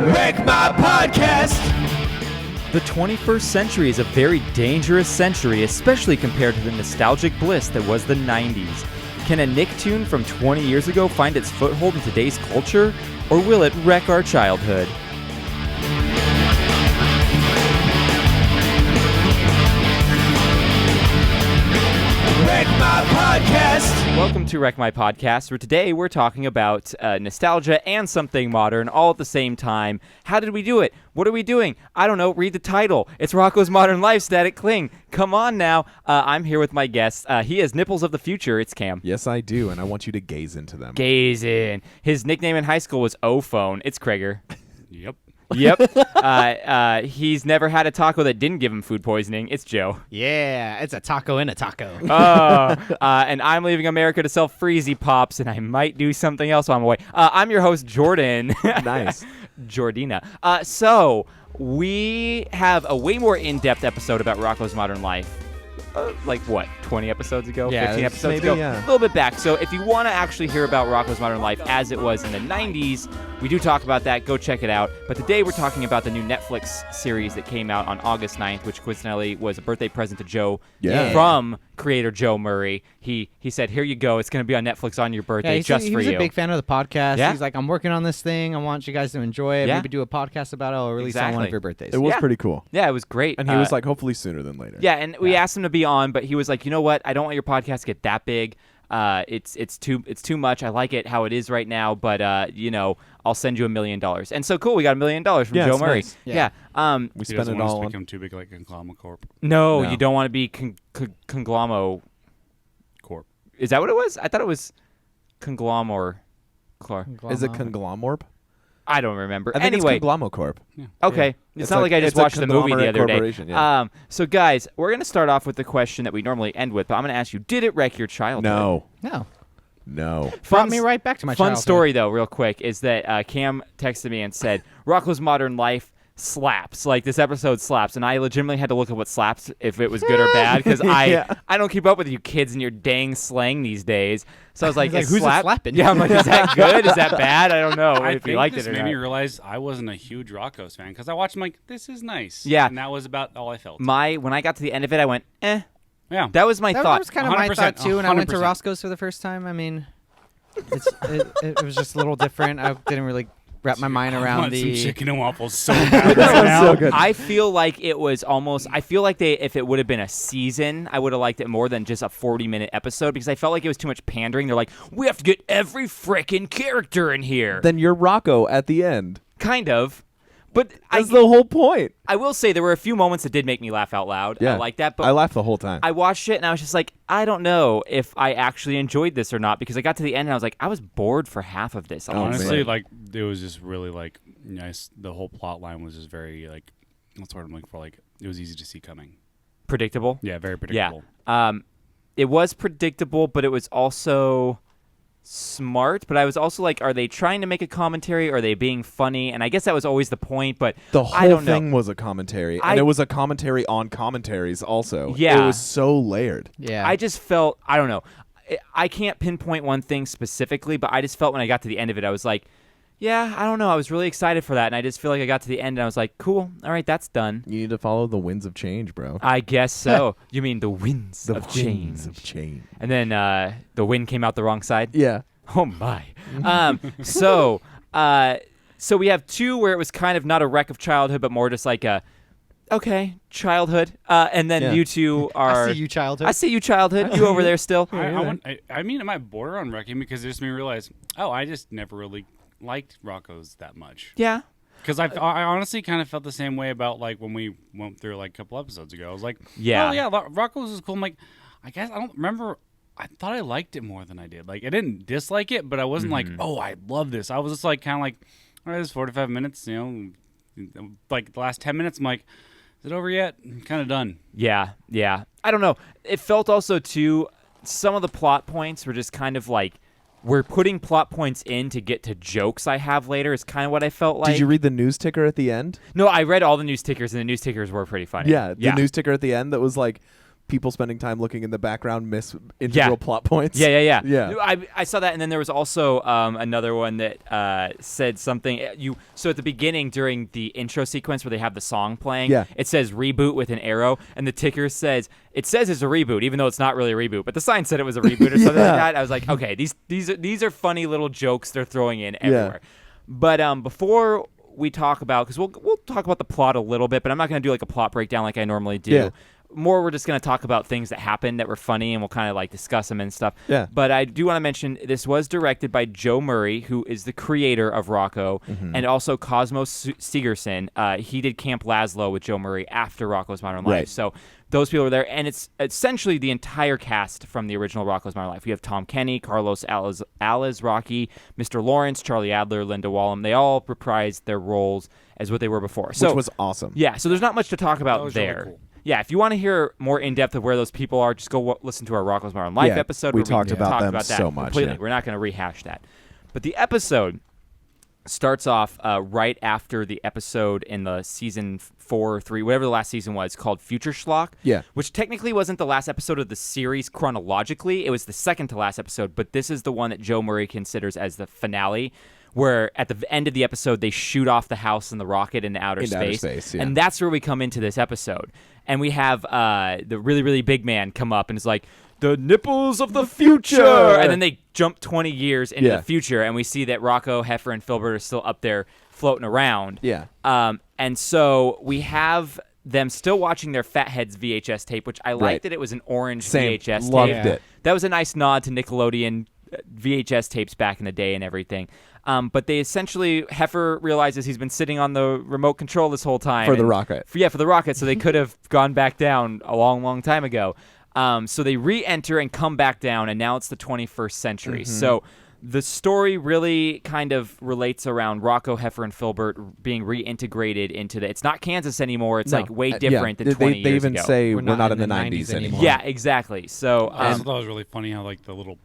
Wreck My Podcast! The 21st century is a very dangerous century, especially compared to the nostalgic bliss that was the 90s. Can a Nicktoon from 20 years ago find its foothold in today's culture, or will it wreck our childhood? Wreck My Podcast! Welcome to Wreck My Podcast, where today we're talking about nostalgia and something modern all at the same time. How did we do it? What are we doing? I don't know. Read the title. It's Rocko's Modern Life, Static Cling. Come on now. I'm here with my guest. He has nipples of the future. It's Cam. Yes, I do, and I want you to gaze into them. Gaze in. His nickname in high school was O-Phone. It's Krager. Yep. Yep. He's never had a taco that didn't give him food poisoning. It's Joe. Yeah, it's a taco in a taco. And I'm leaving America to sell Freezy Pops, and I might do something else while I'm away. I'm your host, Jordan. Nice. Jordina. So we have a way more in-depth episode about Rocko's Modern Life. Like what, 20 episodes ago? Yeah, 15 episodes maybe, ago? yeah. A little bit back. So if you want to actually hear about Rocko's Modern Life as it was in the 90s, we do talk about that. Go check it out. But today we're talking about the new Netflix series that came out on August 9th, which coincidentally was a birthday present to Joe from creator Joe Murray. He said, here you go. It's going to be on Netflix on your birthday He just for was you. a big fan of the podcast. Yeah? He's like, I'm working on this thing. I want you guys to enjoy it. Yeah. Maybe do a podcast about it. I'll release it on one of your birthdays. It was Yeah. pretty cool. Yeah, it was great. And he was like, hopefully sooner than later. Yeah, and we asked him to be on, but he was like, you know what? I don't want your podcast to get that big. It's too much. I like it how it is right now, but I'll send you $1 million. And so cool, we got $1 million from Yeah, Joe it's Murray. nice. Yeah. We He spent doesn't it want us all to on. become too big like Congloma Corp. No, No. you don't want to be conglommo. Corp. Is that what it was? I thought it was conglom or chlor. Is it Conglomorp? I don't remember. I think anyway, it's Conglomocorp. okay. Yeah. It's It's not like- like I just it's a watched the movie the conglomerate other day. corporation, yeah. So guys, we're going to start off with the question that we normally end with, but I'm going to ask you, did it wreck your childhood? No. No. Brought me right back to my Fun childhood. story, though, real quick, is that Cam texted me and said, Rocko's Modern Life slaps. Like, this episode slaps. And I legitimately had to look at what slaps, if it was good or bad, because Yeah. I don't keep up with you kids and your dang slang these days. So I was like, He's like, is who's it slap? slapping? Yeah, I'm like, is that good? Is that bad? I don't know I if you think liked this it or made me not. realize I wasn't a huge Rocko's fan because I watched him like, this is nice. Yeah. And that was about all I felt. When I got to the end of it, I went, eh. Yeah. That was my That thought. was kind of my 100%, thought, too, when I went to 100%. Roscoe's for the first time. I mean, it was just a little different. I didn't really wrap my mind I around want some the... chicken and waffles so bad right sounds now. so good. I feel like it was almost. I feel like if it would have been a season, I would have liked it more than just a 40-minute episode because I felt like it was too much pandering. They're like, we have to get every frickin' character in here. Then you're Rocko at the end. Kind of, but That's the whole point. I will say there were a few moments that did make me laugh out loud. Yeah. I like that, but I laughed the whole time. I watched it and I was just like, I don't know if I actually enjoyed this or not because I got to the end and I was like, I was bored for half of this. Honestly, man. like, it was just really, like, nice. The whole plot line was just very, like, what's the word I'm looking for? Like, it was easy to see coming. Predictable. Yeah, very predictable. Yeah. It was predictable, but it was also smart. But I was also like, are they trying to make a commentary? Or are they being funny? And I guess that was always the point. But the I whole don't thing know. was a commentary, and it was a commentary on commentaries also. Yeah. It was so layered. Yeah. I just felt, I don't know. I can't pinpoint one thing specifically, but I just felt when I got to the end of it, I was like, yeah, I don't know. I was really excited for that. And I just feel like I got to the end and I was like, cool. All right, that's done. You need to follow the winds of change, bro. I guess so. You mean the winds The of winds change. of change. And then the wind came out the wrong side. Yeah. Oh my. So we have two where it was kind of not a wreck of childhood, but more just like a childhood. And then Yeah. you two are. I see you, childhood. I see you, childhood. You over there still. I mean, it might border on wrecking because it just made me realize, I just never really liked Rocko's that much. Yeah. Because I honestly kind of felt the same way about, like, when we went through, like, a couple episodes ago. I was like, Yeah. oh, yeah, Rocko's is cool. I'm like, I guess I don't remember. I thought I liked it more than I did. Like, I didn't dislike it, but I wasn't like, oh, I love this. I was just, like, kind of like, all right, this is 45 minutes, like, the last 10 minutes, I'm like, is it over yet? I'm kind of done. Yeah. I don't know. It felt also, too, some of the plot points were just kind of like, we're putting plot points in to get to jokes I have later is kind of what I felt like. Did you read the news ticker at the end? No, I read all the news tickers, and the news tickers were pretty funny. Yeah, the news ticker at the end that was like, people spending time looking in the background miss integral plot points. Yeah. Yeah. I saw that, and then there was also another one that said something. So at the beginning during the intro sequence where they have the song playing, it says reboot with an arrow, and the ticker says it's a reboot, even though it's not really a reboot, but the sign said it was a reboot or something like that. I was like, okay, these are funny little jokes they're throwing in everywhere. But before we talk about, because we'll talk about the plot a little bit, but I'm not going to do like a plot breakdown like I normally do. Yeah. More, we're just going to talk about things that happened that were funny, and we'll kind of like discuss them and stuff. Yeah. But I do want to mention this was directed by Joe Murray, who is the creator of Rocko, and also Cosmos Segerson. He did Camp Laszlo with Joe Murray after Rocko's Modern Life. Right. So those people are there, and it's essentially the entire cast from the original Rocko's Modern Life. We have Tom Kenny, Carlos Alazraqui, Mr. Lawrence, Charlie Adler, Linda Wallum. They all reprised their roles as what they were before. Which was awesome. Yeah, so there's not much to talk about there. Really cool. Yeah, if you want to hear more in depth of where those people are, just go listen to our Rocko's Modern Life episode. We where talked about talk them about that so much. completely. Yeah. We're not going to rehash that. But the episode starts off right after the episode in the season 4 or 3, whatever the last season was, called Future Schlock. Yeah. Which technically wasn't the last episode of the series chronologically. It was the second to last episode, but this is the one that Joe Murray considers as the finale, where at the end of the episode they shoot off the house and the rocket into outer space. Yeah. And that's where we come into this episode. And we have the really, really big man come up and is like, the nipples of the future! And then they jump 20 years into the future, and we see that Rocko, Heifer, and Filbert are still up there floating around. Yeah. And so we have them still watching their Fatheads VHS tape, which I liked that it was an orange VHS tape. Loved it. That was a nice nod to Nickelodeon VHS tapes back in the day and everything. But they essentially, Heifer realizes he's been sitting on the remote control this whole time. For the rocket. For the rocket, so they could have gone back down a long, long time ago. So they re-enter and come back down, and now it's the 21st century. So the story really kind of relates around Rocko, Heifer, and Filbert being reintegrated into it's not Kansas anymore. It's like way different than 20 they years even ago. say we're not in the 90s anymore. Yeah, exactly. So I also thought it was really funny how like the little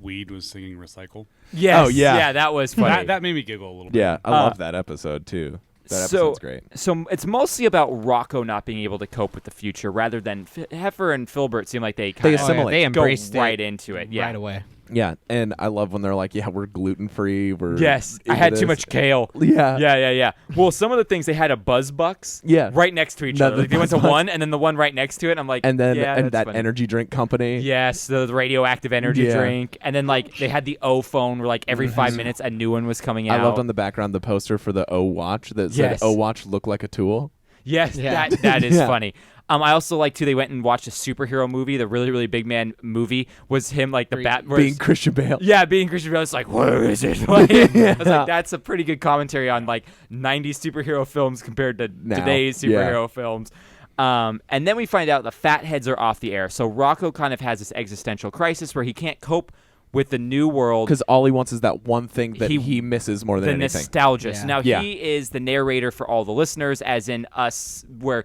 weed was singing "Recycle." yes, Oh, yeah. yeah, that was funny. That made me giggle a little bit. Yeah, I love that episode too. That episode's great. So it's mostly about Rocko not being able to cope with the future, rather than Heifer and Filbert seem like they kind of assimilate. They go embraced right it into it. right away. Yeah, and I love when they're like, yeah, we're gluten-free. We're Yes, I into had too this. much kale. Yeah. Yeah. Well, some of the things they had a BuzzBucks right next to each No, other. the Like they went to BuzzBucks. one and then the one right next to it. I'm like, And then yeah, and that's that funny. energy drink company. Yes, the radioactive energy Yeah. drink. And then like they had the O phone where like every 5 minutes a new one was coming out. I loved on the background the poster for the O watch that said Yes. O watch look like a tool. Yes, Yeah. that is Yeah. funny. I also like too. They went and watched a superhero movie. The really, really big man movie was him like the Bat Being Christian Bale. Yeah, being Christian Bale. It's like, where is it? Like, Yeah. I was like, that's a pretty good commentary on like 90s superhero films compared to Now. today's Yeah. superhero films. And then we find out the Fatheads are off the air. So Rocko kind of has this existential crisis where he can't cope with the new world. Because all he wants is that one thing that He- he misses more than The anything. nostalgia. Yeah. So now Yeah. he is the narrator for all the listeners, as in us, where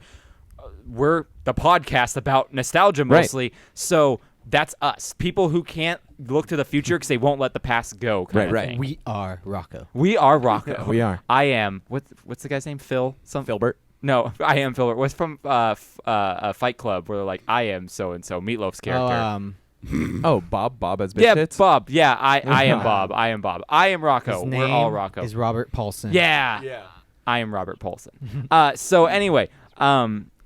we're the podcast about nostalgia Right. mostly. So that's us, people who can't look to the future because they won't let the past go. Kind of Right. thing. We are Rocko. We are Rocko. We are. I am. What's the guy's name? Phil. Filbert. No, I am Filbert. What's from Fight Club where they're like, I am so and so. Meatloaf's character. Oh, Bob. Bob has bitch yeah, tits? Bob. Yeah, I am Bob. I am Bob. I am Rocko. His We're all name Rocko. is Robert Paulson. Yeah. I am Robert Paulson. So anyway,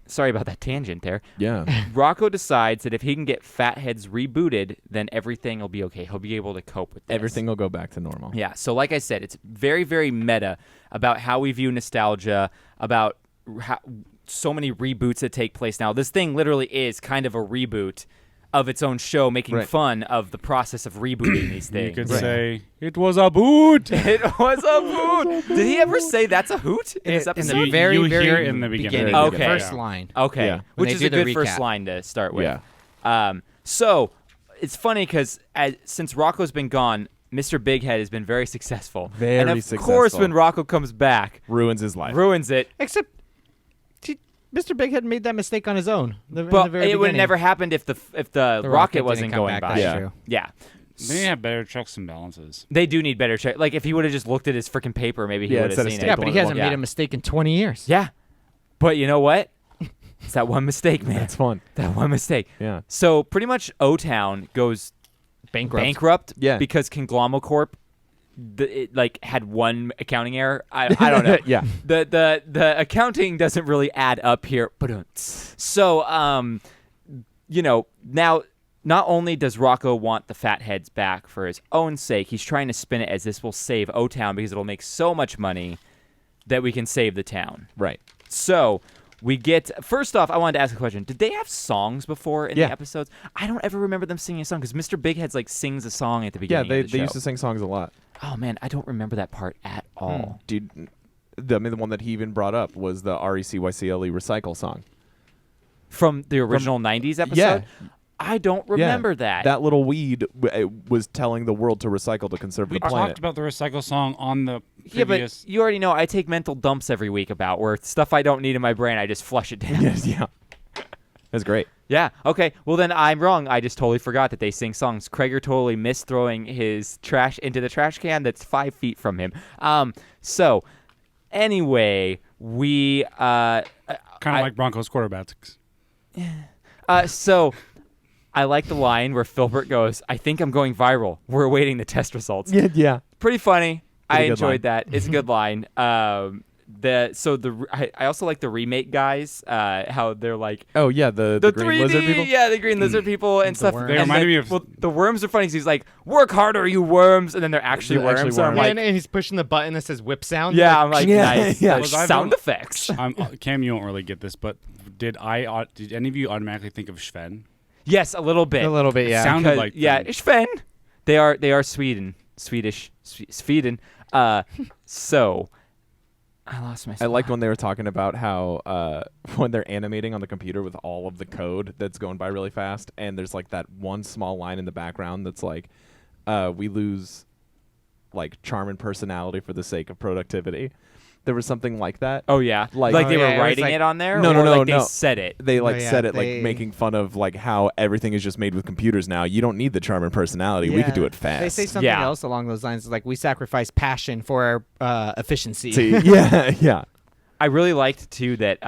sorry about that tangent there. Yeah. Rocko decides that if he can get Fatheads rebooted, then everything will be okay. He'll be able to cope with this. Everything will go back to normal. Yeah. So like I said, it's very, very meta about how we view nostalgia, about how so many reboots that take place now. This thing literally is kind of a reboot of its own show, making Right. fun of the process of rebooting these You things. could say it was a boot. It was a hoot. Did he ever say that's a hoot in this In episode? the very, You very hear it in the beginning. Okay. The first line. Okay, Yeah. When which they is do a the good first recap. line to start with. Yeah. So it's funny because since Rocco's been gone, Mr. Big Head has been very successful. Very and of successful. course, when Rocko comes back, Ruins his life. ruins it. Except Mr. Big Head made that mistake on his own. in the But very it would have beginning. never happened if the The rocket didn't wasn't come going back, by. that's Yeah. true. Yeah. They have better checks and balances. They do need better check. Like if he would have just looked at his freaking paper, maybe he Yeah, would have instead of seen stapling it. Yeah, but he hasn't Yeah. made a mistake in 20 years. Yeah. But you know what? It's that one mistake, man. That's fun. That one mistake. Yeah. So pretty much O-Town goes bankrupt Yeah. because Conglomocorp had one accounting error. I don't know. Yeah. The accounting doesn't really add up here. So now not only does Rocko want the fatheads back for his own sake, he's trying to spin it as this will save O-Town because it'll make so much money that we can save the town. Right. So we get, first off, I wanted to ask a question. Did they have songs before in Yeah. the episodes? I don't ever remember them singing a song because Mr. Bighead's sings a song at the Yeah, beginning of the they show. used to sing songs a lot. Oh, man, I don't remember that part at all. Dude, the one that he even brought up was the RECYCLE Recycle song. From the original 90s episode? Yeah. I don't remember that. That little weed was telling the world to recycle to conserve We the planet. talked about the recycle song on the Yeah, previous. but you already know I take mental dumps every week about where stuff I don't need in my brain, I just flush it down. Yes, yeah. That's great. Yeah, okay. Well, then I'm wrong. I just totally forgot that they sing songs. Krager totally missed throwing his trash into the trash can that's 5 feet from him. So, anyway, we... Kind of like Broncos quarterbacks. So, I like the line where Filbert goes, I think I'm going viral. We're awaiting the test results. Yeah. Pretty funny. I Pretty good enjoyed line. that. It's a good line. I also like the remake guys, how they're like, Oh, yeah, the green 3D, lizard people? yeah, the green lizard people and stuff. worms. They And reminded then- me of- well, the worms are funny because he's like, "Work harder, you worms," and then they're actually They're worms. actually So I'm worms. like, and he's pushing the button that says whip sound. yeah, I'm like, Yeah, nice. yeah. Those Was I sound the- effects. Cam, you won't really get this, but did any of you automatically think of Phen? Yes, a little bit. a little bit, yeah. Sound- Because- like yeah, them. Sven. They are Swedish. Sweden. So I lost my. I liked when they were talking about how when they're animating on the computer with all of the code that's going by really fast, and there's like that one small line in the background that's like, we lose like charm and personality for the sake of productivity. There was something like that. Oh yeah, Like- like Oh, they yeah, were it was writing like- it on there. No, or no, no, like they no. said it. They like yeah, said it they- like making fun of like how everything is just made with computers now. You don't need the charm and personality. We could do it fast. They say something Yeah. else along those lines, like we sacrifice passion for our efficiency. See, yeah. I really liked too that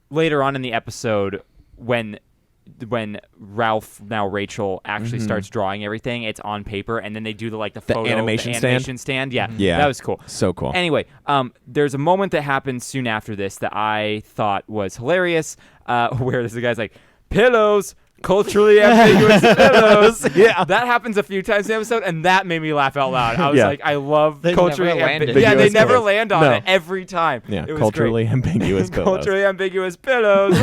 later on in the episode when Ralph, now Rachel, actually starts drawing everything, it's on paper, and then they do the photo, animation the stand? animation stand. Yeah, Yeah. that was cool. So cool. Anyway, there's a moment that happens soon after this that I thought was hilarious, where this guy's like, pillows, culturally ambiguous pillows. Yeah. That happens a few times in the episode, and that made me laugh out loud. I was Yeah. like, I love They culturally never land it. ambiguous. Yeah, they Ambiguous never pillows. land on No. it every time. Yeah, It was culturally ambiguous great. pillows. Culturally ambiguous pillows.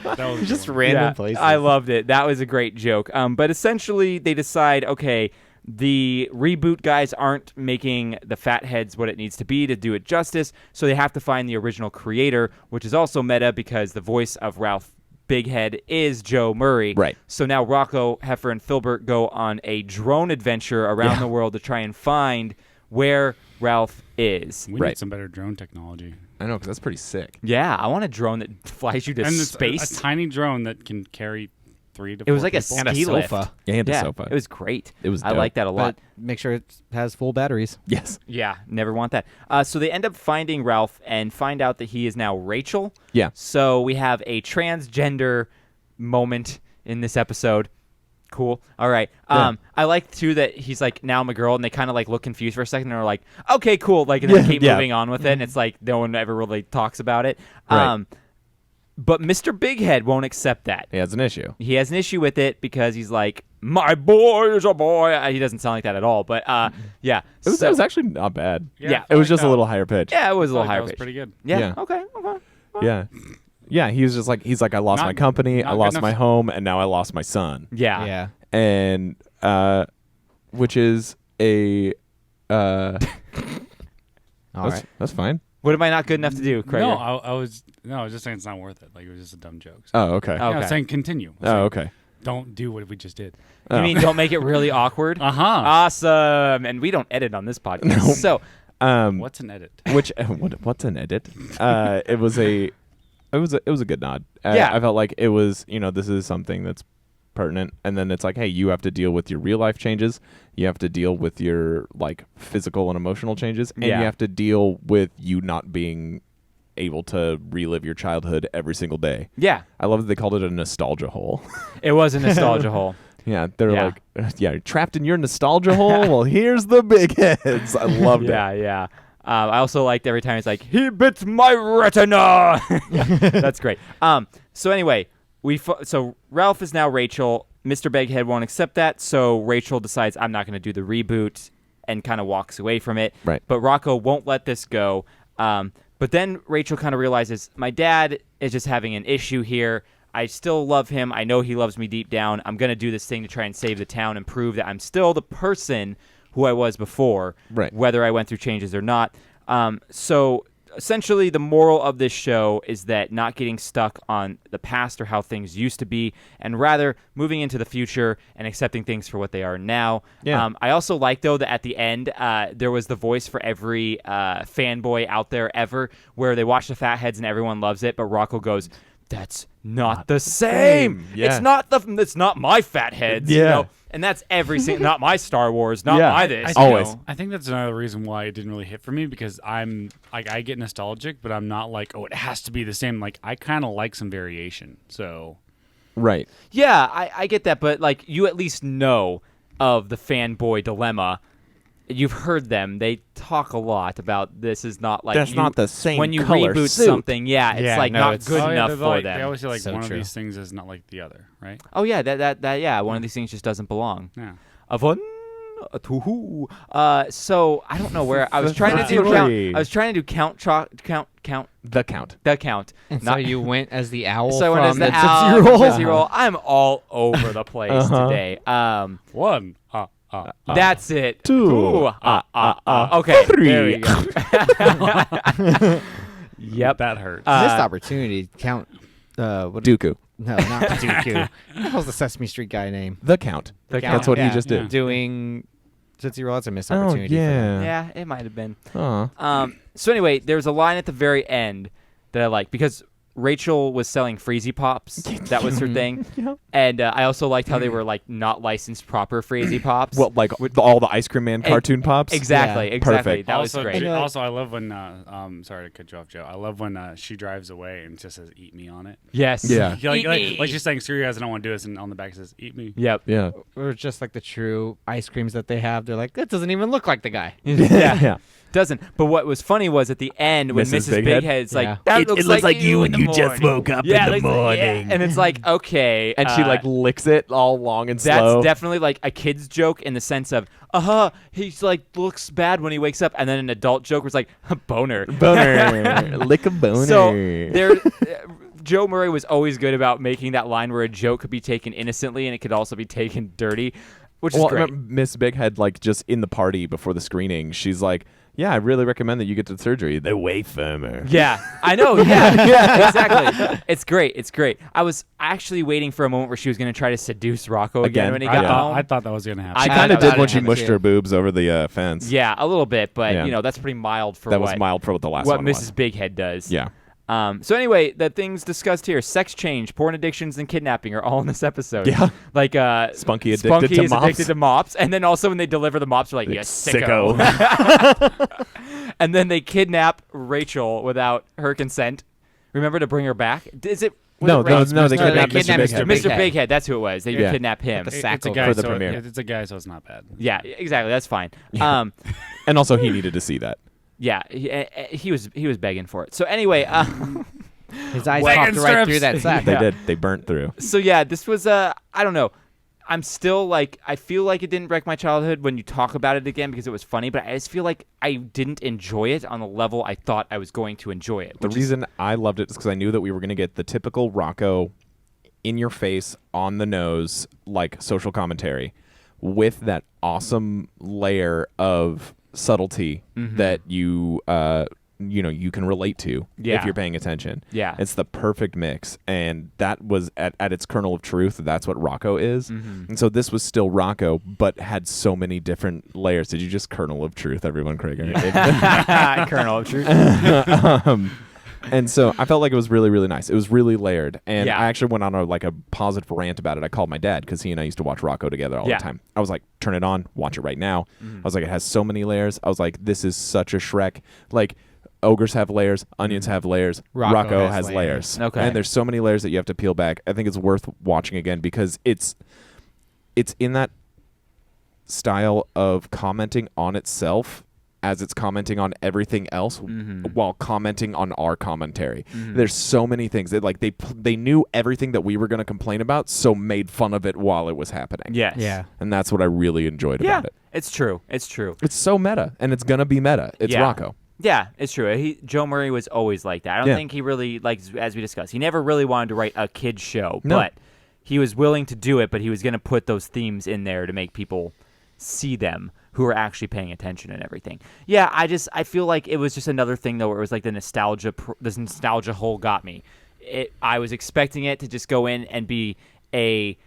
That was Just one. random Yeah, places. I loved it. That was a great joke. But essentially, they decide, okay, the reboot guys aren't making the fatheads what it needs to be to do it justice, so they have to find the original creator, which is also meta because the voice of Ralph Bighead is Joe Murray. Right. So now Rocko, Heifer, and Filbert go on a drone adventure around the world to try and find where Ralph is. We Right. need some better drone technology. I know, because that's pretty sick. Yeah, I want a drone that flies you to And it's space. a tiny drone that can carry 3 to 4 It was like a people. And a ski lift. sofa. And a Yeah, sofa. it was great. It was I dope. like that a lot. But make sure it has full batteries. Yes. Yeah, never want that. So they end up finding Ralph and find out that he is now Rachel. Yeah. So we have a transgender moment in this episode. Cool. All right. Yeah. I like too that he's like, now I'm a girl, and they kind of look confused for a second, and are like, okay, cool, and then keep Yeah. moving on with it. And it's like no one ever really talks about it. Right. But Mr. Bighead won't accept that. He has an issue. He has an issue with it because he's like, my boy is a boy. He doesn't sound like that at all, but yeah. It was, So- it was actually not bad. Yeah. It was just a little higher pitch. yeah, it was a little That higher was pitch. pretty good. Yeah. Yeah. Okay. Yeah. Yeah, he was just like, I lost Not- my company, I not lost good my enough. home, and now I lost my son. Yeah. Yeah. And, which is a, All right. that's fine. What am I not good enough to do, Craig? No, I was just saying it's not worth it. Like it was just a dumb joke. So. Oh, okay. Oh. Yeah, I was Okay. saying continue. I was Oh, saying, okay. Don't do what we just did. You mean don't make it really awkward? Uh huh. Awesome. And we don't edit on this podcast. No. So, What's an edit? Which what's an edit? It was a good nod. Yeah. I felt like it was, this is something that's pertinent, and then it's like, hey, you have to deal with your real life changes, you have to deal with your like physical and emotional changes, and Yeah. you have to deal with you not being able to relive your childhood every single day. Yeah, I love that they called it a nostalgia hole. it was a nostalgia hole. Yeah, they're Yeah. like, you're trapped in your nostalgia hole? Well, here's the big heads. I loved it. Yeah. I also liked every time he's like, he bit my retina. That's great. So anyway, so Ralph is now Rachel. Mr. Beghead won't accept that, so Rachel decides I'm not going to do the reboot and kind of walks away from it. Right. But Rocko won't let this go. But then Rachel kind of realizes my dad is just having an issue here. I still love him. I know he loves me deep down. I'm going to do this thing to try and save the town and prove that I'm still the person who I was before, Right. whether I went through changes or not. So essentially the moral of this show is that not getting stuck on the past or how things used to be, and rather moving into the future and accepting things for what they are now. Yeah. I also like, though, that at the end there was the voice for every fanboy out there ever, where they watch the Fatheads and everyone loves it, but Rocko goes, that's not the same. Yeah. It's not my Fatheads. Yeah. You know? And that's every single, not my Star Wars, not Yeah. my this. Always. You know? I think that's another reason why it didn't really hit for me, because I'm like, I get nostalgic, but I'm not like, oh, it has to be the same. Like, I kind of like some variation. So Right. Yeah, I get that, but like you at least know of the fanboy dilemma. You've heard them. They talk a lot about this is not like That's not the same when you color reboot suit. something. Yeah, it's Yeah, like no, not it's- good Oh, yeah, enough they're for like, them. They always say like So one true. of these things is not like the other, right? Oh yeah, that yeah, one of these things just doesn't belong. Yeah. A one, a two. So I don't know where I was trying to do Three. count. I was trying to do count The count. the count. And so you went as the owl So I went as from the the owl, Tootsie Roll. Tootsie Roll. I'm all over the place Uh-huh. today. One. That's it. Two. Ooh, okay. Three. There we go. Yep. That hurts. Missed opportunity. Count. What? Dooku. No, not Dooku. What the hell's the Sesame Street guy name? The count. The Count. That's what Yeah. he just did. Doing Tootsie Roll. That's a missed Oh, opportunity. for them. yeah. Yeah, it might have been. Aw. So anyway, there was a line at the very end that I liked because Rachel was selling Freezy Pops. That was her thing. Yep. And I also liked how they were like not licensed proper Freezy Pops. Well, like all the Ice Cream Man cartoon pops? Exactly, Yeah. exactly. Perfect. That was also, great. Also, I love when sorry to cut you off, Joe. I love when she drives away and just says "Eat me" on it. Yes. Yeah. Eat Like she's saying, "Screw you guys, I don't want to do this," and on the back it says "Eat me." Yep. Yeah. Or just like the true ice creams that they have. They're like, that doesn't even look like the guy. Yeah. Doesn't. But what was funny was at the end when Mrs. Mrs. Bighead? Bighead's like, Yeah. that It looks looks like you in when the you just morning." woke up Yeah, in the like, yeah. morning. And it's like, okay. And she like licks it all long and that's slow. definitely like a kid's joke in the sense of, he's like looks bad when he wakes up, and then an adult joke was like, boner. Boner. Lick a boner. So there, Joe Murray was always good about making that line where a joke could be taken innocently and it could also be taken dirty, which is Well, great. Miss Bighead, like just in the party before the screening, she's like, "Yeah, I really recommend that you get to the surgery. They're way firmer." Yeah, I know. Yeah, exactly. It's great. It's great. I was actually waiting for a moment where she was going to try to seduce Rocko again Again? when he I got thought- home. I thought that was gonna happen. She I kind of thought did that when she happened mushed too. her boobs over the fence. Yeah, a little bit, but Yeah. that's pretty mild for that what was mild for what the last what one Mrs. was. Bighead does. Yeah. So anyway, the things discussed here: sex change, porn addictions, and kidnapping are all in this episode. Yeah. Like Spunky addicted Spunky to is mops. addicted to mops, and then also when they deliver the mops, they're like, "Yes, sicko." And then they kidnap Rachel without her consent. Remember to bring her back? Is it? was No, it Rachel? no, they No, they kidnapped Mr. kidnapped Bighead. Mr. Bighead. Bighead, that's who it was. They Yeah. kidnap him. The It's sack a over guy, for the so premiere. it's a guy, so it's not bad. Yeah, exactly. That's fine. And also, he needed to see that. Yeah, he was begging for it. So anyway, His eyes Wagon popped right strips. through that sack. They Yeah. did. They burnt through. so yeah, this was I don't know. I'm still like, I feel like it didn't wreck my childhood when you talk about it again because it was funny, but I just feel like I didn't enjoy it on the level I thought I was going to enjoy it. The reason I loved it is because I knew that we were going to get the typical Rocko, in your face, on the nose, like social commentary, with that awesome layer of subtlety that you can relate to Yeah. if you're paying attention. Yeah. It's the perfect mix, and that was at its kernel of truth. That's what Rocko is, and so this was still Rocko, but had so many different layers. Did you just kernel of truth, everyone, Craig? Colonel of Truth. And so I felt like it was really, really nice. It was really layered. And Yeah. I actually went on a positive rant about it. I called my dad because he and I used to watch Rocko together all Yeah. the time. I was like, turn it on, watch it right now. I was like, it has so many layers. I was like, this is such a Shrek. Like, ogres have layers, onions have layers, Rocko Rocko has layers. Okay. And there's so many layers that you have to peel back. I think it's worth watching again because it's in that style of commenting on itself as it's commenting on everything else while commenting on our commentary. There's so many things that like they knew everything that we were going to complain about, so made fun of it while it was happening. Yes. Yeah. And that's what I really enjoyed Yeah. about it. It's true. It's true. It's so meta, and it's going to be meta. It's Yeah. Rocko. Yeah, it's true. Joe Murray was always like that. I don't think he really, like, as we discussed, he never really wanted to write a kid's show, No. but he was willing to do it, but he was going to put those themes in there to make people see them who are actually paying attention and everything. Yeah, I feel like it was just another thing, though, where it was like this nostalgia hole got me. I was expecting it to just go in and be a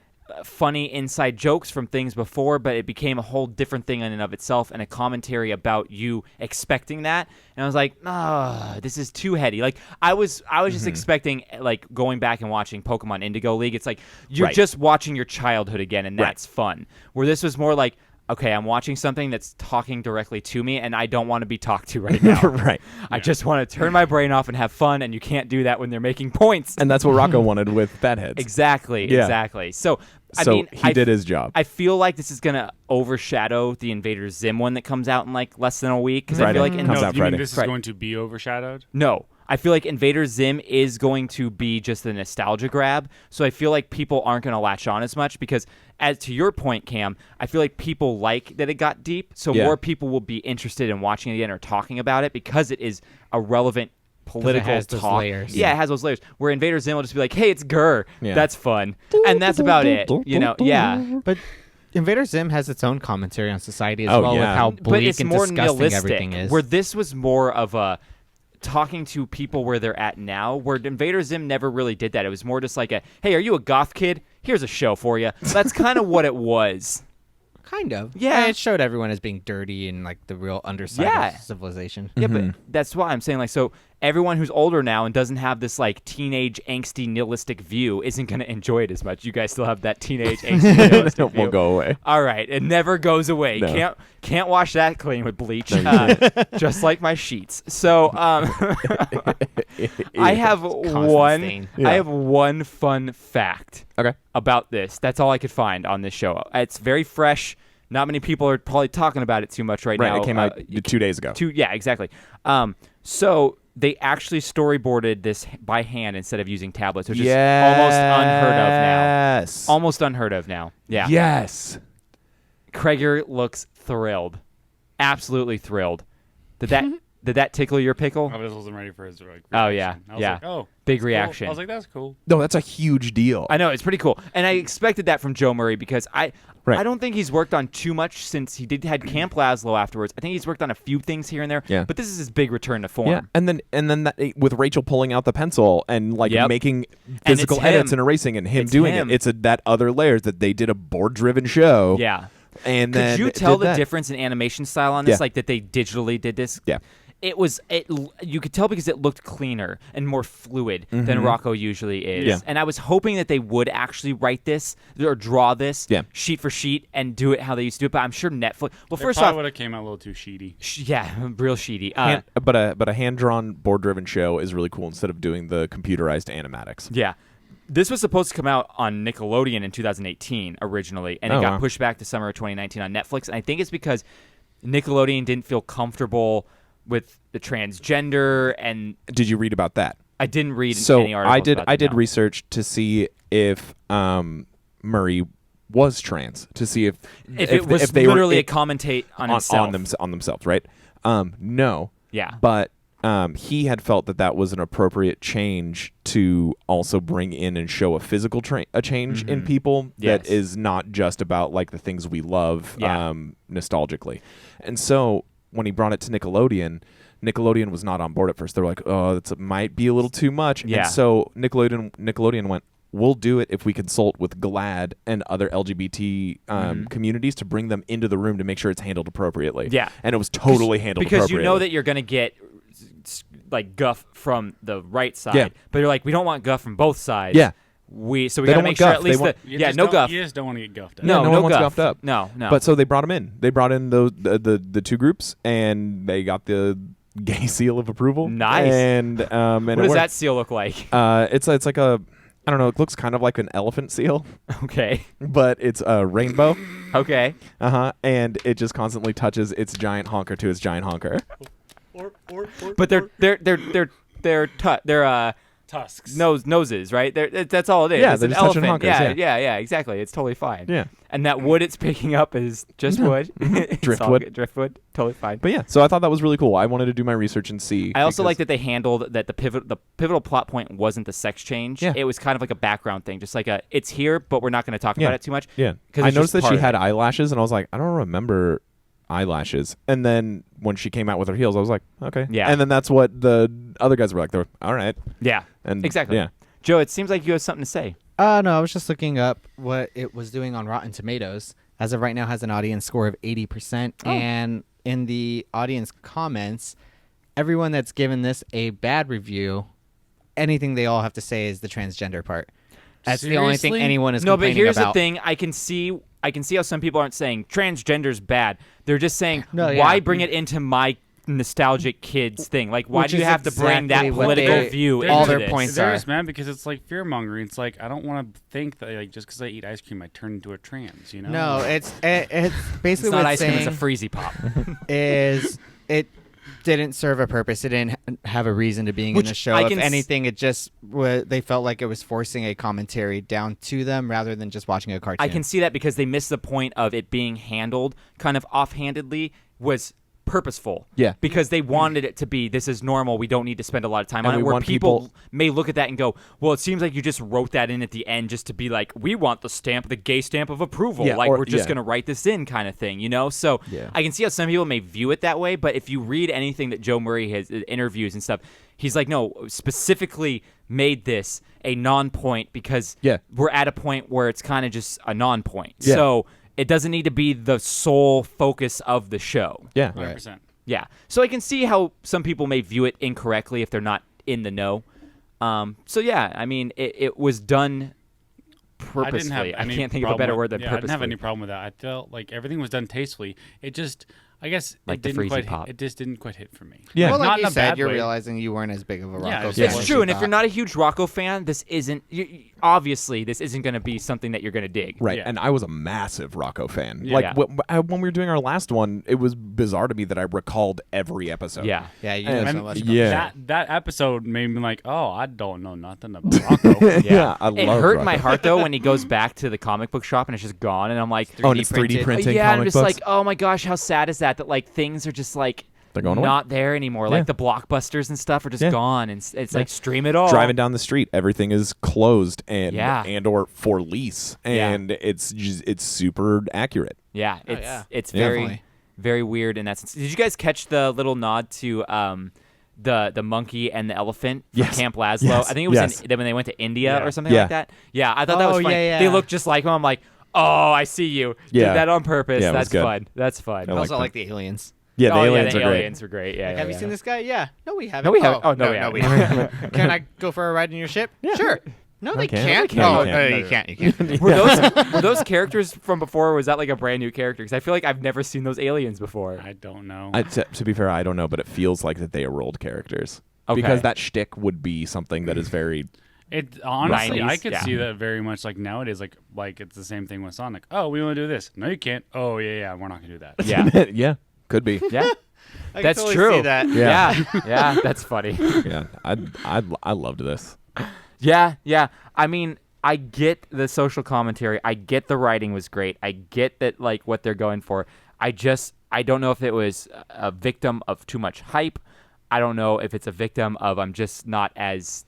funny inside jokes from things before, but it became a whole different thing in and of itself and a commentary about you expecting that. And I was like, this is too heady. Like I was just expecting, like, going back and watching Pokemon Indigo League. It's like you're just watching your childhood again, and that's fun. Where this was more like, okay, I'm watching something that's talking directly to me, and I don't want to be talked to right now. Right. I just want to turn my brain off and have fun, and you can't do that when they're making points. And that's what Rocko wanted with Fatheads. Exactly. Yeah. Exactly. So I So mean, he did his job. I feel like this is gonna overshadow the Invader Zim one that comes out in like less than a week. Because I Friday. feel like Comes No, out you mean Friday. this is going to be overshadowed? No, I feel like Invader Zim is going to be just a nostalgia grab. So I feel like people aren't going to latch on as much because, as to your point, Cam, I feel like people like that it got deep. So Yeah. more people will be interested in watching it again or talking about it because it is a relevant political has those talk. layers. Yeah, it has those layers. Where Invader Zim will just be like, hey, it's Gurr. Yeah. That's fun. And that's about it. You know, yeah. But Invader Zim has its own commentary on society as Oh, well, yeah. with how But bleak it's and more disgusting nihilistic. everything is. Where this was more of a talking to people where they're at now, where Invader Zim never really did that. It was more just like a, hey, are you a goth kid? Here's a show for you. That's kind of what it was. Kind of. Yeah. It showed everyone as being dirty and like the real underside Yeah. of civilization. Yeah, but that's why I'm saying, like, so everyone who's older now and doesn't have this, like, teenage, angsty, nihilistic view isn't going to enjoy it as much. You guys still have that teenage, angsty, nihilistic view. Won't go away. All right, it never goes away. No. Can't wash that clean with bleach, just like my sheets. So I have one. stain. I have one fun fact Okay. about this. That's all I could find on this show. It's very fresh. Not many people are probably talking about it too much right now. Right. It came out 2 days ago. Yeah, exactly. So they actually storyboarded this by hand instead of using tablets, which is almost unheard of now. Yes. Almost unheard of now. Yeah. Yes. Krager looks thrilled. Absolutely thrilled. Did that tickle your pickle? I just wasn't ready for his reaction. Oh, yeah. I was Yeah. like, oh, Big cool. reaction. I was like, that's cool. No, that's a huge deal. I know, it's pretty cool. And I expected that from Joe Murray because I don't think he's worked on too much since he had Camp Laszlo afterwards. I think he's worked on a few things here and there. Yeah. But this is his big return to form. Yeah, and then that, with Rachel pulling out the pencil and like Yep. making it's physical edits him. and erasing and him It's doing him. it. It's that other layers that they did a board-driven show. Yeah. And Could then you tell did the that. difference in animation style on this? Yeah. Like that they digitally did this? Yeah. You could tell because it looked cleaner and more fluid than Rocko usually is. Yeah. And I was hoping that they would actually write this or draw this sheet for sheet and do it how they used to do it. But I'm sure Netflix. Well, It first probably off, would have came out a little too sheety. yeah, real sheety. But a hand-drawn board-driven show is really cool instead of doing the computerized animatics. Yeah. This was supposed to come out on Nickelodeon in 2018 originally, and it Oh, got wow. pushed back to summer of 2019 on Netflix. And I think it's because Nickelodeon didn't feel comfortable with the transgender, and Did you read about that? I didn't read So any articles I did. about I that, did no. research to see if Murray was trans, to see if If it was if they literally were a commentate on himself. on themselves, right? No. Yeah. But he had felt that was an appropriate change to also bring in and show a physical a change in people that Yes. is not just about like the things we love Yeah. nostalgically. And so when he brought it to Nickelodeon was not on board at first. They were like, "Oh, it might be a little too much." Yeah. And so Nickelodeon went, "We'll do it if we consult with GLAAD and other LGBT communities to bring them into the room to make sure it's handled appropriatally." Yeah. And it was totally handled because appropriately. you know that you're going to get like guff from the right side, Yeah. but you're like, we don't want guff from both sides. Yeah. We They got to don't make want sure guff. at They least want- no guff. You just don't want to get guffed up. No, no no one wants guff. guffed up. No. But so they brought him in. They brought in the two groups, and they got the gay seal of approval. Nice. And What does that seal look like? It's like a, I don't know. It looks kind of like an elephant seal, Okay. but it's a rainbow. Okay. And it just constantly touches its giant honker to its giant honker. But they're Tusks. noses, right? That's all it is. Yeah, It's they're an just touching elephant. honkers, Yeah, exactly. It's totally fine. Yeah. And that wood it's picking up is just wood. It's all Driftwood. good. Driftwood. Totally fine. But yeah, so I thought that was really cool. I wanted to do my research and see. I also because- like that they handled that the pivotal plot point wasn't the sex change. Yeah. It was kind of like a background thing, just like it's here, but we're not going to talk about it too much. Yeah. 'Cause I it's noticed just that she part of had it. eyelashes, and I was like, I don't remember eyelashes. And then when she came out with her heels, I was like, okay. Yeah. And then that's what the other guys were like. They were, all right. Yeah. And Exactly. Yeah. Joe, it seems like you have something to say. No, I was just looking up what it was doing on Rotten Tomatoes. As of right now, has an audience score of 80%, and in the audience comments, everyone that's given this a bad review, anything they all have to say is the transgender part. That's the only thing Seriously? anyone is No, but complaining here's about. the thing. I can see how some people aren't saying transgender's bad. They're just saying, No, why yeah. bring it into my nostalgic kids thing? Like, why Which do you is have to bring that exactly what political they- view all into their this? points They're are. just mad because it's like fear mongering. It's like I don't want to think that like just because I eat ice cream I turn into a trans. You know? No, it's It's basically not what ice it's cream, it's a saying freezy pop. is it didn't serve a purpose. It didn't have a reason to being Which in the show. I If can anything, it just they felt like it was forcing a commentary down to them rather than just watching a cartoon. I can see that because they missed the point of it being handled kind of offhandedly was purposeful. Yeah. Because they wanted it to be, this is normal, we don't need to spend a lot of time And on we it, where want people people- may look at that and go, well, it seems like you just wrote that in at the end just to be like, we want the gay stamp of approval. Yeah, like, or- we're just yeah. going to write this in kind of thing, you know? So Yeah. I can see how some people may view it that way, but if you read anything that Joe Murray has interviews and stuff, he's like, no, specifically made this a non-point because Yeah. we're at a point where it's kind of just a non-point. Yeah. So it doesn't need to be the sole focus of the show. Yeah. 100%. Yeah. So I can see how some people may view it incorrectly if they're not in the know. So yeah, I mean, it was done purposefully. I didn't have any can't think of a problem better with- word than yeah, purposefully. I didn't have any problem with that. I felt like everything was done tastefully. It just, I guess, Like it the didn't Freezy quite. Pop. It just didn't quite hit for me. Yeah. Well, not like in you a said, bad you're way. realizing you weren't as big of a Rocko it's fan. It's as true, you and if you're thought. not a huge Rocko fan, this isn't obviously this isn't going to be something that you're going to dig. Right, Yeah. and I was a massive Rocko fan. Yeah. Like Yeah. when we were doing our last one, it was bizarre to me that I recalled every episode. Yeah. Yeah, you know And- so much. About yeah. That episode made me like, oh, I don't know nothing about Rocko. Yeah, I It love hurt my Rocko. heart though when he goes back to the comic book shop and it's just gone, and I'm like, Oh, and it's 3D printed. printing yeah, I'm comic just books. like, oh my gosh, how sad is that? That like things are just like They're going away. not there anymore. Yeah. Like the blockbusters and stuff are just Yeah. gone, and it's Yeah. like stream it all. Driving down the street, everything is closed and Yeah. and or for lease, Yeah. and it's super accurate. Yeah, Oh, it's yeah. it's Yeah. very Definitely. very weird in that sense. Did you guys catch the little nod to the monkey and the elephant from Yes. Camp Laszlo? Yes. I think it was Yes. when they went to India Yeah. or something Yeah. like that. Yeah, I thought that was Oh, funny. yeah, They yeah. look just like him. I'm like, oh, I see you. Yeah. Did that on purpose. Yeah, it was That's good. fun. That's fun. I I like also them. like the aliens. Yeah, the oh, aliens yeah, the are aliens were great. Yeah, Have you seen this guy? Yeah. No, we haven't. No, we haven't. Oh, no, we no, haven't. Can I go for a ride in your ship? Yeah. Sure. No, they can. can't. They can. Oh, They no, can. you can't. You can't. Were those characters from before, or was that like a brand new character? Because I feel like I've never seen those aliens before. I don't know. To be fair, I don't know, but it feels like that they are old characters. Okay. Because that shtick would be something that is very. It honestly, 90s, I could yeah. see that very much like nowadays. Like it's the same thing with Sonic. Oh, we want to do this. No, you can't. Oh, yeah, we're not gonna do that. Yeah, yeah, could be. yeah, I can that's totally true. See that. Yeah. yeah, that's funny. Yeah, I loved this. Yeah. I mean, I get the social commentary. I get the writing was great. I get that, like, what they're going for. I don't know if it was a victim of too much hype. I don't know if it's a victim of I'm just not as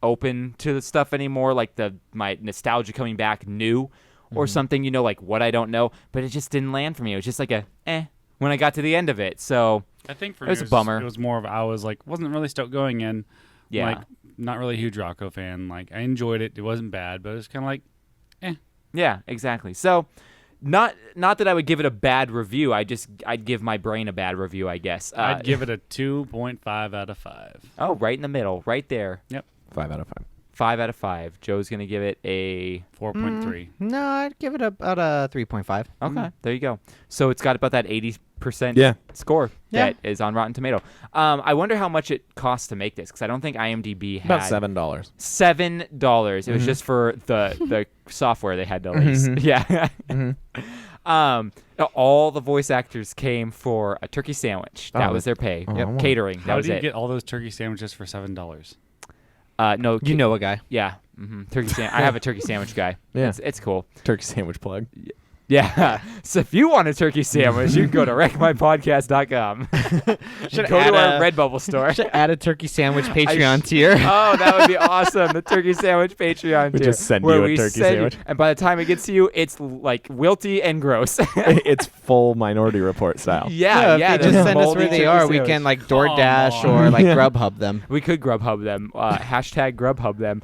open to the stuff anymore, like my nostalgia coming back new or something, like what I don't know. But it just didn't land for me. It was just like when I got to the end of it. So I think for It me was a bummer. It was more of I was like wasn't really stoked going in. Yeah. Like not really a huge Rocko fan. Like I enjoyed it. It wasn't bad, but it was kind of like yeah, exactly. So not that I would give it a bad review. I'd give my brain a bad review, I guess. I'd give it a 2.5 out of 5. Oh, right in the middle, right there. Yep. 5 out of 5. 5 out of 5. Joe's going to give it a 4.3. No, I'd give it about a 3.5. Okay, there you go. So it's got about that 80% Yeah. score Yeah. that is on Rotten Tomato. I wonder how much it costs to make this because I don't think IMDb had About $7. $7. It was just for the software they had to lease. Yeah. All the voice actors came for a turkey sandwich. That was their pay. Oh, I want- Catering. That How was do you it. get all those turkey sandwiches for $7? No, You know a guy. Yeah. Turkey sandwich. I have a turkey sandwich guy. Yeah. It's cool. Turkey sandwich plug. Yeah. So if you want a turkey sandwich, you can go to wreckmypodcast.com. Should Go add to our a- Redbubble store. Should add a turkey sandwich Patreon tier. Oh, that would be awesome. The turkey sandwich Patreon We tier. just send where you a we turkey send sandwich. and by the time it gets to you, it's like wilty and gross. It's full Minority Report style. yeah. if they there's just send us moldy where they turkey are, we sandwich. can like DoorDash Come or on. like Grubhub them. We could Grubhub them. Hashtag Grubhub them.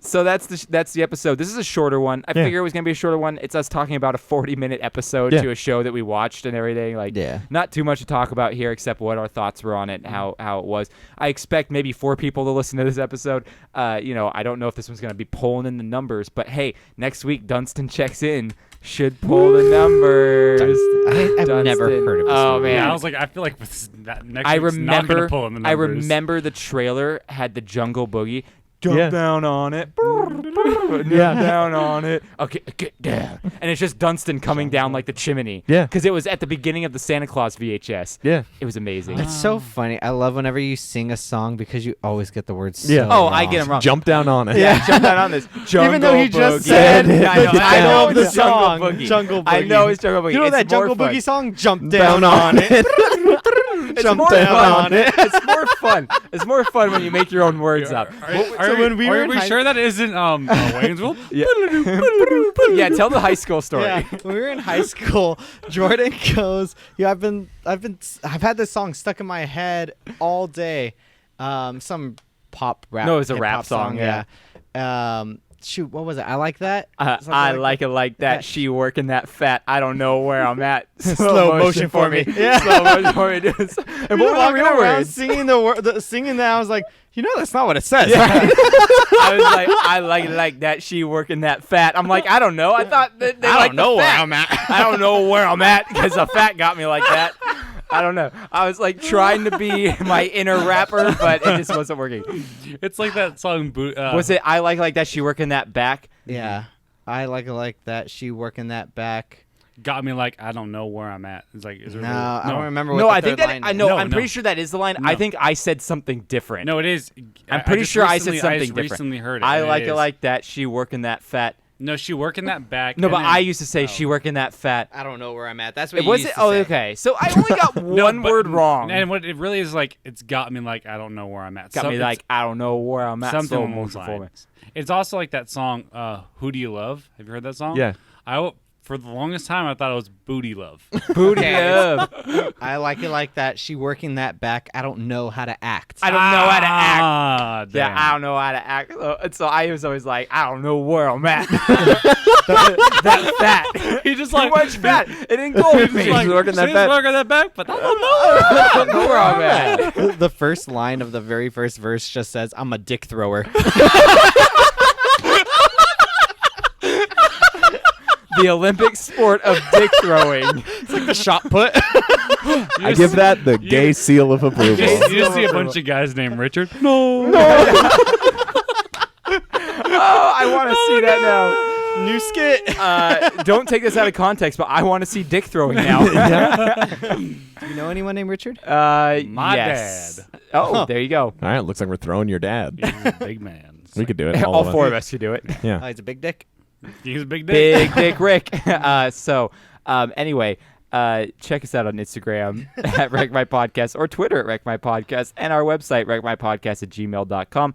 So that's the episode. This is a shorter one. I figure it was going to be a shorter one. It's us talking about a 40-minute episode to a show that we watched and everything. Like, not too much to talk about here except what our thoughts were on it and how it was. I expect maybe 4 people to listen to this episode. I don't know if this one's going to be pulling in the numbers, but hey, next week Dunstan checks in. Should pull the numbers. I've never heard of this Oh movie. man, Yeah, I was like, I feel like that next week's not gonna pull in the I numbers. remember the trailer had the Jungle Boogie. Yeah. Jump down on it. Down on it. Okay, get down. And it's just Dunstan coming down like the chimney. Yeah. Because it was at the beginning of the Santa Claus VHS. Yeah. It was amazing. It's so funny. I love whenever you sing a song because you always get the words. Yeah. So Oh, wrong. I get them wrong. Jump down on it. Yeah, jump down on this. Even though he just Boogie. said Yeah, I know. the I know title of the it's Jungle song, Boogie. Jungle I Boogie. know it's Jungle Boogie. You know It's that more Jungle fun. Boogie song? Jump down on it. It's Jump more down fun. on it. It's more fun. It's more fun when you make your own words up. Are when we were are in we high- sure that isn't Waynesville? Yeah, tell the high school story. Yeah, when we were in high school, Jordan goes, "Yeah, I've had this song stuck in my head all day. Some pop rap. No, it was a hip-hop rap song, Yeah. Shoot, what was it? I like that. Something I like it like that. that. She working that fat. I don't know where I'm at. Slow motion for me. Yeah. Slow motion for me. Dude. And what were the walking real around words? singing singing that? I was like, that's not what it says. I was like, I like it like that. She working that fat. I'm like, I don't know. I thought that they I like don't know the where fat. I'm at. I don't know where I'm at because the fat got me like that. I don't know. I was like trying to be my inner rapper, but it just wasn't working. It's like that song. Was it I like that she working that back? Yeah. I like it like that. She working that back. Got me like I don't know where I'm at. It's like is there No, really- I don't remember what No, the I think third that line I is. know. No, I'm no. pretty sure that is the line. No. I think I said something different. No, it is. I'm pretty just sure I said recently- something just different. recently heard it. I and like it is. like that. She working that fat. No, she working that back. No, and but then- I used to say she working that fat. I don't know where I'm at. That's what It you was used it. to Oh, say. okay. So I only got No, one but- word wrong. And what it really is like, it's got me like I don't know where I'm at. got So me it's like I don't know where I'm at. something Slow along those motion for me. lines. It's also like that song, "Who Do You Love?" Have you heard that song? Yeah. For the longest time, I thought it was "Booty Love." Booty Okay. up. I like it like that. She working that back. I don't know how to act. I don't know how to act. Ah, Yeah, damn. I don't know how to act. So I was always like, I don't know where I'm at. that fat. He just Too like much fat. It engulfed me. He's like, working that she's back. working that back, but I don't know. I don't know where I'm at. The first line of the very first verse just says, "I'm a dick thrower." The Olympic sport of dick throwing. It's like the shot put. I give that the gay seal of approval. You just see a bunch of guys named Richard. Oh, I want to see that now. New skit. Don't take this out of context, but I want to see dick throwing now. You know anyone named Richard? My yes. dad. Oh, there you go. All right, looks like we're throwing your dad. He's a big man. We could do it. All of four us. of us could do it. Oh, Yeah. he's a big dick. He's a big dick. Big Dick Rick. Anyway, check us out on Instagram at Wreck My Podcast or Twitter at Wreck My Podcast and our website, wreckmypodcast@gmail.com.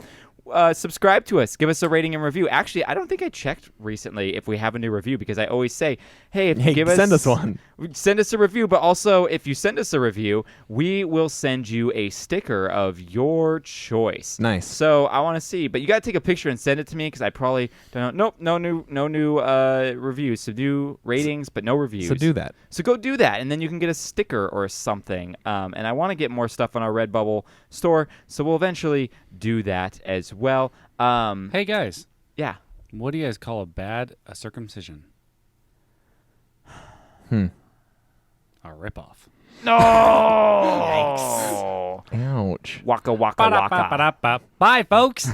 Subscribe to us. Give us a rating and review. Actually, I don't think I checked recently if we have a new review because I always say, hey, if you give send us one. Send us a review, but also if you send us a review, we will send you a sticker of your choice. Nice. So I want to see, but you got to take a picture and send it to me because I probably don't know. Nope, no new reviews. So do ratings, but no reviews. So do that. So go do that, and then you can get a sticker or something. And I want to get more stuff on our Redbubble store, so we'll eventually do that as as well. Hey guys, Yeah. what do you guys call a circumcision? Hmm. A ripoff. No. Ouch. Waka waka waka. Ba-da-ba-ba-da-ba. Bye, folks.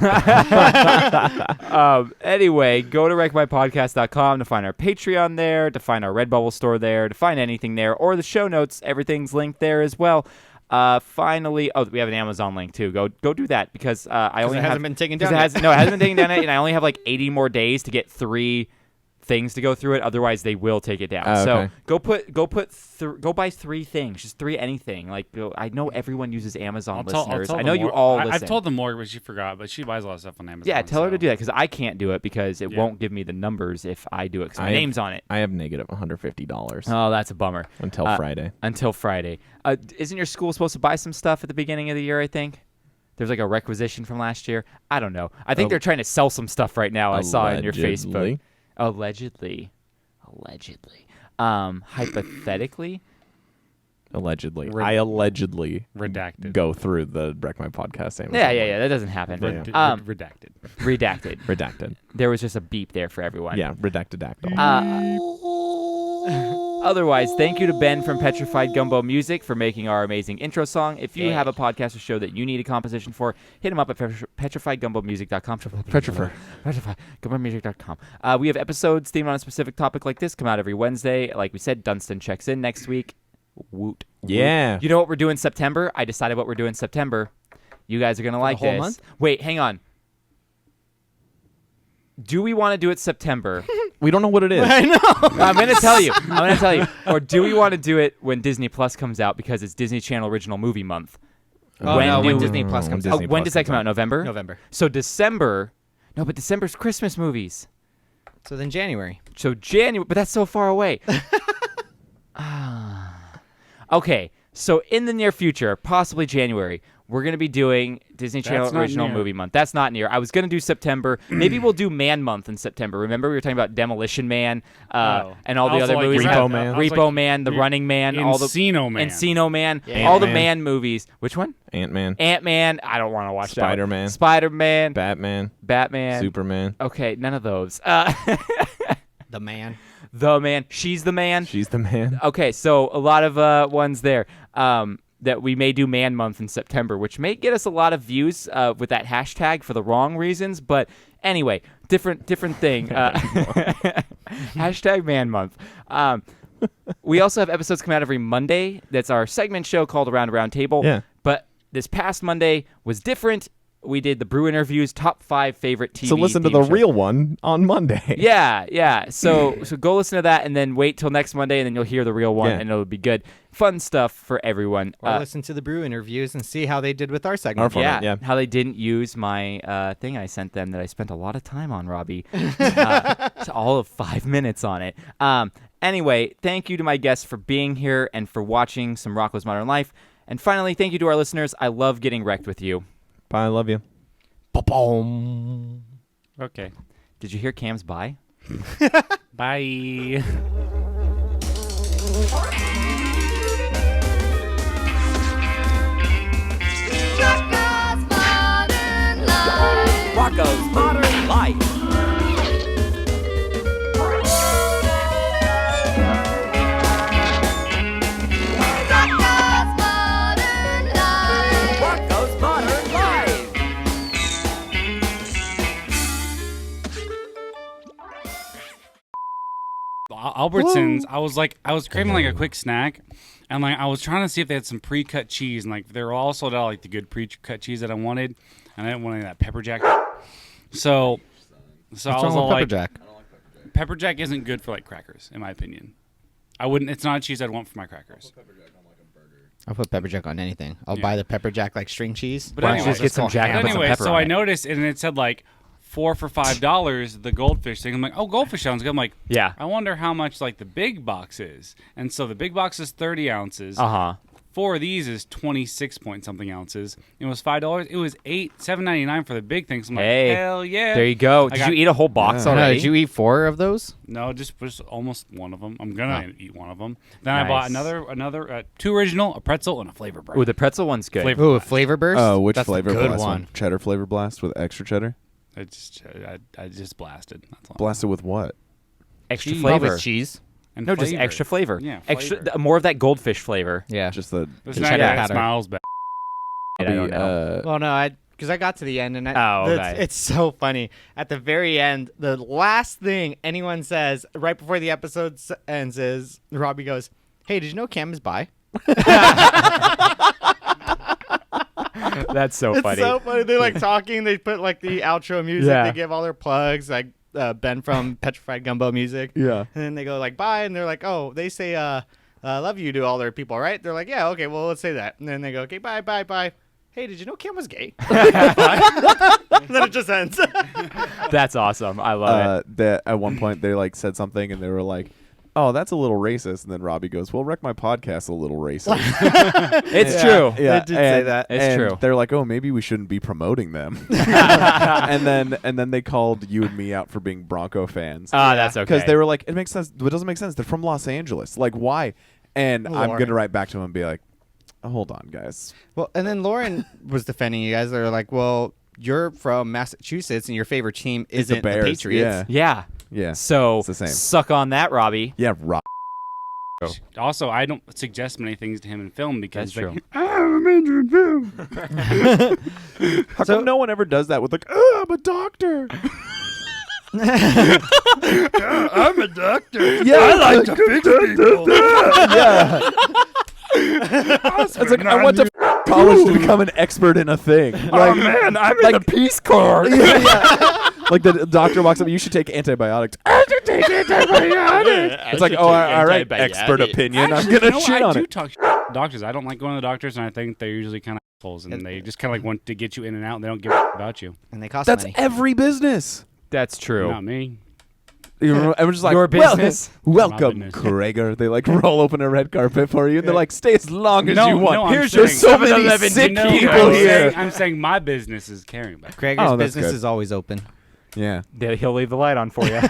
Anyway, go to wreckmypodcast.com to find our Patreon there, to find our Redbubble store there, to find anything there, or the show notes. Everything's linked there as well. Finally, we have an Amazon link too. Go do that because I only hasn't been taken 'cause down it hasn't been taken down yet, and I only have like 80 more days to get 3 things to go through it. Otherwise, they will take it down. Okay. So go buy 3 things, just 3 anything. Like I know everyone uses Amazon listeners. I know you all listen. I've told them more, but she forgot. But she buys a lot of stuff on Amazon. Yeah, tell her to do that because I can't do it because it won't give me the numbers if I do it because my name's on it. I have negative $150 Oh, that's a bummer. until Friday. Until Friday. Isn't your school supposed to buy some stuff at the beginning of the year, I think? There's like a requisition from last year. I don't know. I think they're trying to sell some stuff right now. I saw in your Facebook. Allegedly. Hypothetically? Allegedly. I allegedly redacted. go through the Wreck My Podcast Amazon. Yeah. That doesn't happen. Redacted. Redacted. There was just a beep there for everyone. Yeah, redacted. Otherwise, thank you to Ben from Petrified Gumbo Music for making our amazing intro song. If you have a podcast or show that you need a composition for, hit him up at petrifiedgumbomusic.com. Petrifiedgumbomusic.com. We have episodes themed on a specific topic like this come out every Wednesday. Like we said, Dunstan checks in next week. Woot. Yeah. You know what we're doing September? I decided what we're doing September. You guys are going to like whole this. month? Wait, hang on. Do we want to do it September? We don't know what it is. I know. I'm going to tell you. Or do we want to do it when Disney Plus comes out because it's Disney Channel Original Movie Month? When Disney Plus comes out. When does that come out? November? November. So December. No, but December's Christmas movies. So then January. So January, but that's so far away. Okay, so in the near future, possibly January, we're going to be doing Disney Channel That's not Original near. Movie Month. That's not near. I was going to do September. Maybe we'll do Man Month in September. Remember we were talking about Demolition Man and all the I was other like, movies. Repo Man. Repo Man, The Running Man, all the Encino Man. Encino Man, Yeah. all the Ant-Man. Man movies. Which one? Ant-Man. Ant-Man. I don't want to watch that. Spider-Man. Spider-Man. Batman. Batman. Superman. Okay, none of those. The Man. The Man. She's the Man. She's the man. Okay, so a lot of ones there that we may do Man Month in September, which may get us a lot of views with that hashtag for the wrong reasons. But anyway, different thing. Hashtag Man Month. We also have episodes come out every Monday. That's our segment show called Around a Round Table. Yeah. But this past Monday was different. We did the Brew interviews, top 5 favorite TV. So listen to theme the shows. real one on Monday. Yeah. So go listen to that and then wait till next Monday and then you'll hear the real one Yeah. and it'll be good. Fun stuff for everyone. Or listen to the Brew interviews and see how they did with our segment. format, yeah. How they didn't use my thing I sent them that I spent a lot of time on, Robbie. It's all of 5 minutes on it. Anyway, thank you to my guests for being here and for watching some Rocko's Modern Life. And finally, thank you to our listeners. I love getting wrecked with you. Bye, I love you. Okay. Did you hear Cam's bye? Bye. Rocko's Modern Life. Rocko's Modern Life. Albertsons, I was craving like a quick snack, and like I was trying to see if they had some pre-cut cheese, and like they were all sold out like the good pre-cut cheese that I wanted, and I didn't want any of that pepper jack. So I was all like, Jack? pepper jack isn't good for like crackers, in my opinion. I wouldn't. It's not a cheese I'd want for my crackers. I'll put pepper jack on anything. I'll buy the pepper jack like string cheese. But Why don't you anyway, just get some Jack and put some anyway, pepper so on I it? noticed, and it said like 4 for $5, the goldfish thing. I'm like, oh, goldfish sounds good. I'm like, Yeah. I wonder how much like the big box is. And so the big box is 30 ounces. Uh-huh. 4 of these is 26 point something ounces. It was $5. It was $7.99 for the big thing. So I'm Hey, like, hell yeah. There you go. Did you eat a whole box Yeah. already? Did you eat 4 of those? No, just almost one of them. I'm gonna eat one of them. Then I Nice. bought another 2 original, a pretzel, and a flavor burst. Ooh, the pretzel one's good. Flavor- Ooh, Flavor Burst? Oh, which That's the flavor good blast one. Cheddar flavor blast with extra cheddar? I just blasted. That's all. Blasted with what? Extra Cheese. flavor. With cheese. And No, just flavor. extra flavor. Yeah, extra flavor. more of that goldfish flavor. Yeah. Just the It's the not cheddar that powder. smiles back. I don't know. Well, no, because I got to the end and okay. it's so funny. At the very end, the last thing anyone says right before the episode ends is Robbie goes, "Hey, did you know Cam is bi?" That's so It's funny. so funny. They're like talking. They put like the outro music. Yeah. They give all their plugs, like Ben from Petrified Gumbo Music. Yeah. And then they go like bye, and they're like, "Oh, they say love you to all their people, right?" They're like, "Yeah, okay, well let's say that." And then they go, "Okay, bye, bye, bye." Hey, did you know Cam was gay? And then it just ends. That's awesome. I love it. That at one point they like said something and they were like, "Oh, that's a little racist." And then Robbie goes, "Well, Wreck My Podcast a little racist." It's true. Yeah, They did say that. It's and true. They're like, "Oh, maybe we shouldn't be promoting them." and then they called you and me out for being Bronco fans. Ah, that's okay. Because they were like, "It makes sense. It doesn't make sense. They're from Los Angeles. Like, why?" And I'm Lauren. gonna write back to them and be like, "Hold on, guys. Well, and then Lauren was defending you guys. They're like, "Well, you're from Massachusetts, and your favorite team isn't the Bears, Patriots." Yeah. Yeah, So It's the same. suck on that, Robbie. yeah, Rob." Also, I don't suggest many things to him in film because That's like, true. I'm in film. How come no one ever does that with like, "Oh, I'm a doctor." I'm a doctor. Yeah, I like to fix people. Yeah. It's like I went to college to become an expert in a thing. Oh Like, man, I'm like- in the Peace Corps. like the doctor walks up, "You should take antibiotics." I should take antibiotics. It's like, oh, all right, expert opinion. I'm gonna shit on I do it. talk to doctors. I don't like going to the doctors, and I think they're usually kind of assholes, and they just kind of like want to get you in and out, and they don't give a about you. And they cost That's money. every business. That's true. Not me. Everyone's just like, Your business? Welcome, business. Krager. They like roll open a red carpet for you, and they're like, "Stay as long as No, you want." no, I'm Here's saying- there's so many 7-Eleven sick No, people I'm here. I'm saying my business is caring about. Krager's Oh, that's business good. is always open. Yeah, He'll leave the light on for you.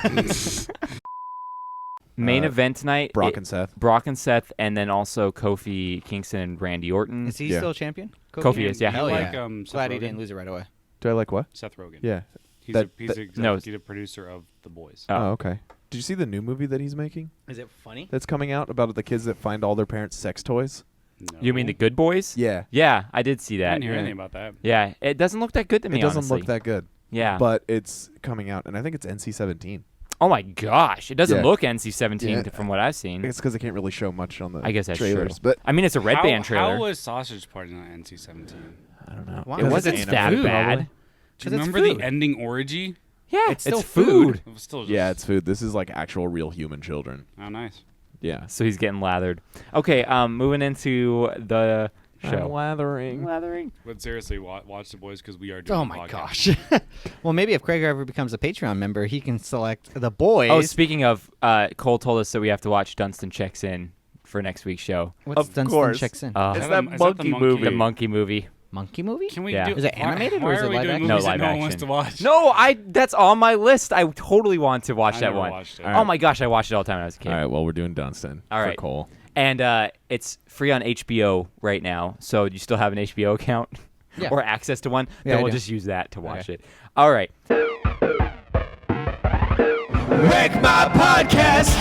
Main event tonight. Brock and Seth. Brock and Seth, and then also Kofi Kingston and Randy Orton. Is he Yeah. still champion? Kofi is, yeah. Hell You yeah. like, Seth Glad he Rogen? didn't lose it right away. Do I like what? Seth Rogen. Yeah. He's That- he's that- the no. executive producer of The Boys. Oh. Oh, okay. Did you see the new movie that he's making? Is it funny? That's coming out about the kids that find all their parents' sex toys. No. You mean the Good Boys? Yeah. Yeah, I did see I that. didn't hear Yeah. anything about that. Yeah, it doesn't look that good to me. It doesn't honestly. look that good. Yeah. But it's coming out, and I think it's NC-17. Oh my gosh, it doesn't Yeah. look NC-17 Yeah. from what I've seen. It's because they can't really show much on the I guess that's trailers. true. But I mean, it's a Red how, Band trailer. How was Sausage Party not NC-17? I don't know. Why? It 'Cause wasn't it's that food, bad. probably. Do you 'Cause it's remember food. the ending orgy? Yeah, It's still food. It was still just, Yeah, it's food. This is like actual real human children. Oh, nice. Yeah. So he's getting lathered. Okay, moving into the show. Lathering. Lathering. But seriously, watch The Boys because we are doing Oh a my podcast. gosh. Well, maybe if Krager ever becomes a Patreon member, he can select the boys. Oh, speaking of, Cole told us that we have to watch Dunstan Checks In for next week's show. What's Of Dunstan course. checks in? It's Is that that the monkey monkey? movie. The monkey movie. Monkey movie? Can we Yeah. do? Is it animated why or is are it we live doing action? No, movies that live no one wants action. to watch? No, that's on my list. I totally want to watch I that never one. watched it. Oh my gosh, I watched it all the time when I was a kid. All right, well, we're doing Dunstan All for right. Cole. And it's free on HBO right now. So do you still have an HBO account Yeah. or access to one? Yeah, then I we'll do. just use that to watch it. All right. Wreck My Podcast.